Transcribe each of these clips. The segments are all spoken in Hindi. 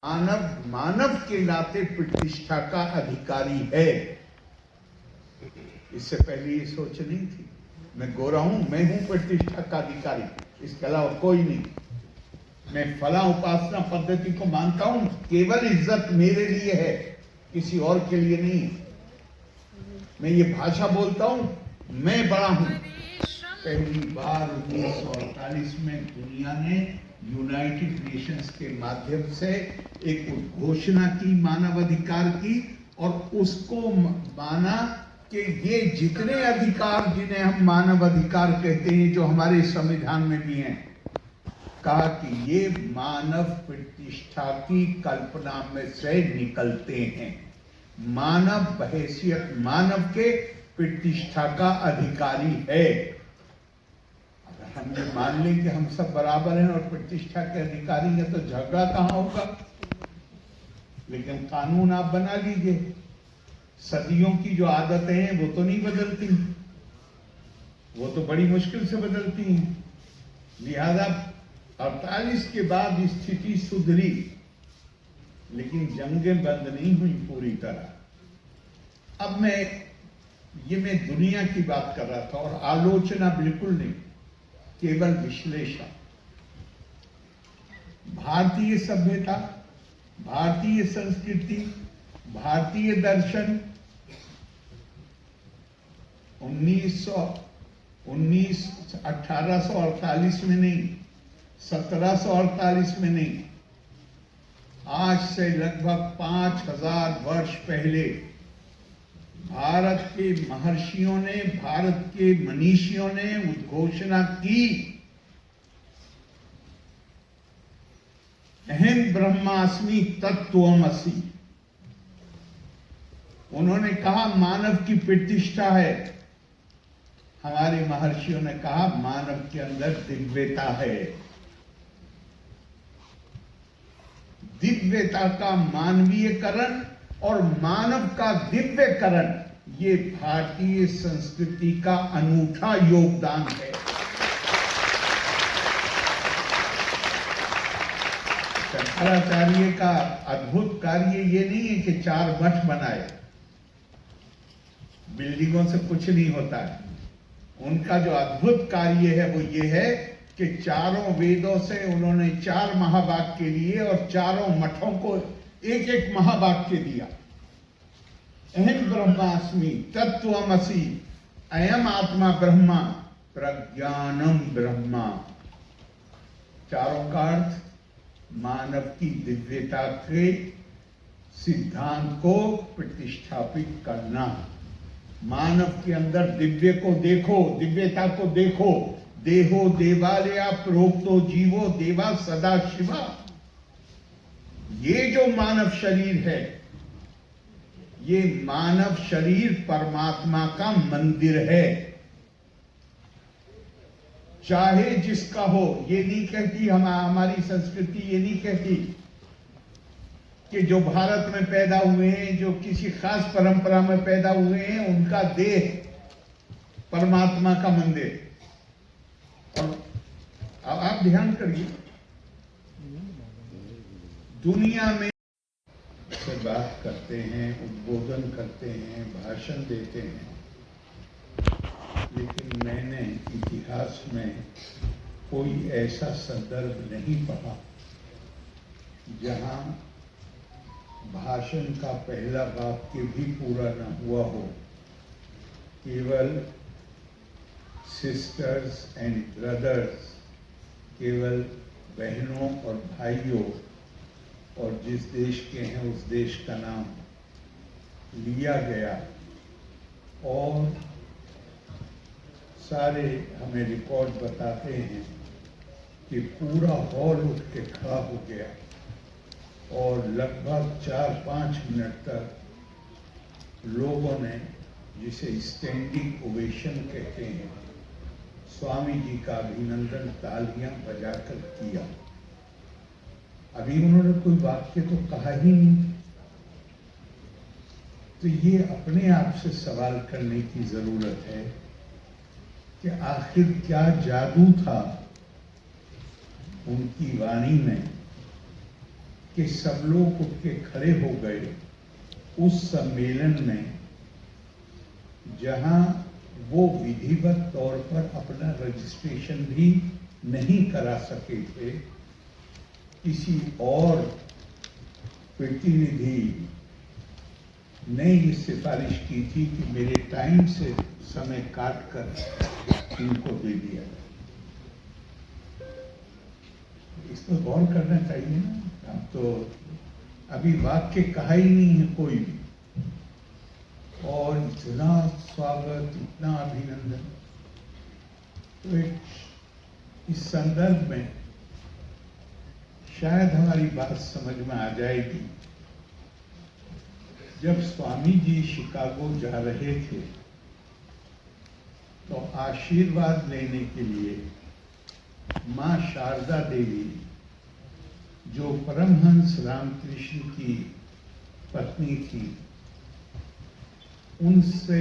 मानव मानव के नाते प्रतिष्ठा का अधिकारी है। इससे पहले ये सोच नहीं थी। मैं गोरा हूं, मैं हूं प्रतिष्ठा का अधिकारी, इसके अलावा कोई नहीं। मैं फला उपासना पद्धति को मानता हूं, केवल इज्जत मेरे लिए है, किसी और के लिए नहीं। मैं ये भाषा बोलता हूं, मैं बड़ा हूं। पहली बार 1948 में दुनिया ने यूनाइटेड नेशंस के माध्यम से एक घोषणा की मानव अधिकार की, और उसको माना कि ये जितने अधिकार जिन्हें हम मानव अधिकार कहते हैं, जो हमारे संविधान में भी हैं, कहा कि ये मानव प्रतिष्ठा की कल्पना में से निकलते हैं। मानव बहैसियत मानव के प्रतिष्ठा का अधिकारी है। अगर हम ये मान लें कि हम सब बराबर हैं और प्रतिष्ठा के अधिकारी हैं, तो झगड़ा कहां होगा। लेकिन कानून आप बना लीजिए, सदियों की जो आदतें हैं वो तो नहीं बदलती, वो तो बड़ी मुश्किल से बदलती हैं। लिहाजा 48 के बाद स्थिति सुधरी, लेकिन जंगें बंद नहीं हुई पूरी तरह। अब मैं दुनिया की बात कर रहा था, और आलोचना बिल्कुल नहीं, केवल विश्लेषण। भारतीय सभ्यता, भारतीय संस्कृति, भारतीय दर्शन 1848 में नहीं, 1748 में नहीं, आज से लगभग 5000 वर्ष पहले भारत के महर्षियों ने, भारत के मनीषियों ने उद्घोषणा की, अहम ब्रह्मास्मि तत्त्वमसि। उन्होंने कहा मानव की प्रतिष्ठा है। हमारे महर्षियों ने कहा मानव के अंदर दिव्यता है। दिव्यता का मानवीयकरण और मानव का दिव्यकरण, ये भारतीय संस्कृति का अनूठा योगदान है। शंकराचार्य का अद्भुत कार्य ये नहीं है कि 4 मठ बनाए, बिल्डिंगों से कुछ नहीं होता है। उनका जो अद्भुत कार्य है वो ये है कि चारों वेदों से उन्होंने 4 महावाक्य लिए और चारों मठों को एक एक महावाक्य दिया। अहम ब्रह्मास्मि तत्त्वमसि, अयम आत्मा ब्रह्मा प्रज्ञानम ब्रह्मा। चारों का अर्थ मानव की दिव्यता के सिद्धांत को प्रतिष्ठापित करना। मानव के अंदर दिव्य को देखो, दिव्यता को देखो। देहो देवालया प्रोक्तो जीवो देवा सदा शिवा। ये जो मानव शरीर है, ये मानव शरीर परमात्मा का मंदिर है। चाहे जिसका हो, ये नहीं कहती हमारी संस्कृति, ये नहीं कहती कि जो भारत में पैदा हुए हैं, जो किसी खास परंपरा में पैदा हुए हैं, उनका देह परमात्मा का मंदिर। और अब आप ध्यान करिए, दुनिया में से बात करते हैं, उद्बोधन करते हैं, भाषण देते हैं, लेकिन मैंने इतिहास में कोई ऐसा संदर्भ नहीं पढ़ा जहां भाषण का पहला वाक्य भी पूरा न हुआ हो। केवल सिस्टर्स एंड ब्रदर्स, केवल बहनों और भाइयों, और जिस देश के हैं उस देश का नाम लिया गया, और सारे हमें रिकॉर्ड बताते हैं कि पूरा हॉल उठ के खड़ा हो गया और लगभग 4-5 मिनट तक लोगों ने, जिसे स्टैंडिंग ओवेशन कहते हैं, स्वामी जी का अभिनंदन तालियां बजाकर किया। अभी उन्होंने कोई वाक्य तो कहा ही नहीं। तो ये अपने आप से सवाल करने की जरूरत है कि आखिर क्या जादू था उनकी वाणी में कि सब लोग उठ के खड़े हो गए उस सम्मेलन में जहां वो विधिवत तौर पर अपना रजिस्ट्रेशन भी नहीं करा सके थे। किसी और प्रतिनिधि ने ये सिफारिश की थी कि मेरे टाइम से समय काट कर इनको दे दिया जाए। इस पर गौर करना चाहिए ना। अब तो अभी वाक्य कहा ही नहीं है कोई भी, और इतना स्वागत, इतना अभिनंदन। तो इस संदर्भ में शायद हमारी बात समझ में आ जाएगी। जब स्वामी जी शिकागो जा रहे थे तो आशीर्वाद लेने के लिए मां शारदा देवी, जो परमहंस रामकृष्ण की पत्नी थी, उनसे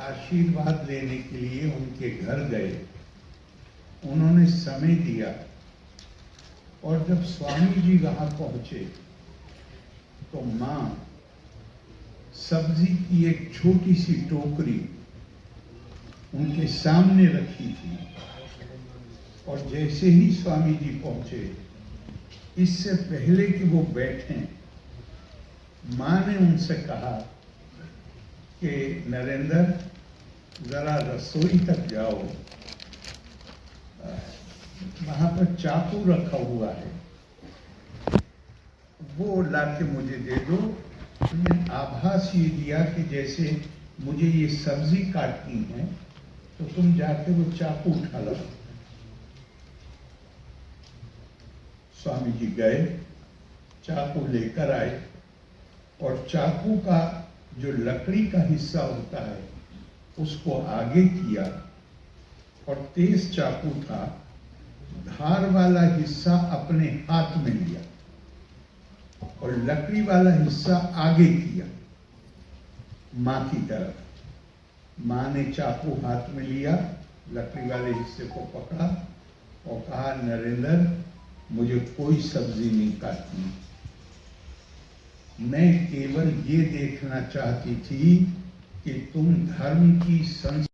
आशीर्वाद लेने के लिए उनके घर गए। उन्होंने समय दिया और जब स्वामी जी वहां पहुंचे तो मां सब्जी की एक छोटी सी टोकरी उनके सामने रखी थी, और जैसे ही स्वामी जी पहुंचे, इससे पहले कि वो बैठे, मां ने उनसे कहा कि नरेंद्र, जरा रसोई तक जाओ, वहां पर चाकू रखा हुआ है, वो लाके मुझे दे दो। मैंने आभास ये दिया कि जैसे मुझे ये सब्जी काटनी है तो तुम जाके वो चाकू उठा लो। स्वामी जी गए, चाकू लेकर आए, और चाकू का जो लकड़ी का हिस्सा होता है उसको आगे किया, और तेज चाकू था, धार वाला हिस्सा अपने हाथ में लिया और लकड़ी वाला हिस्सा आगे किया मां की तरफ। मां ने चाकू हाथ में लिया, लकड़ी वाले हिस्से को पकड़ा और कहा, नरेंद्र, मुझे कोई सब्जी नहीं काटनी, मैं केवल ये देखना चाहती थी कि तुम धर्म की संस्कृति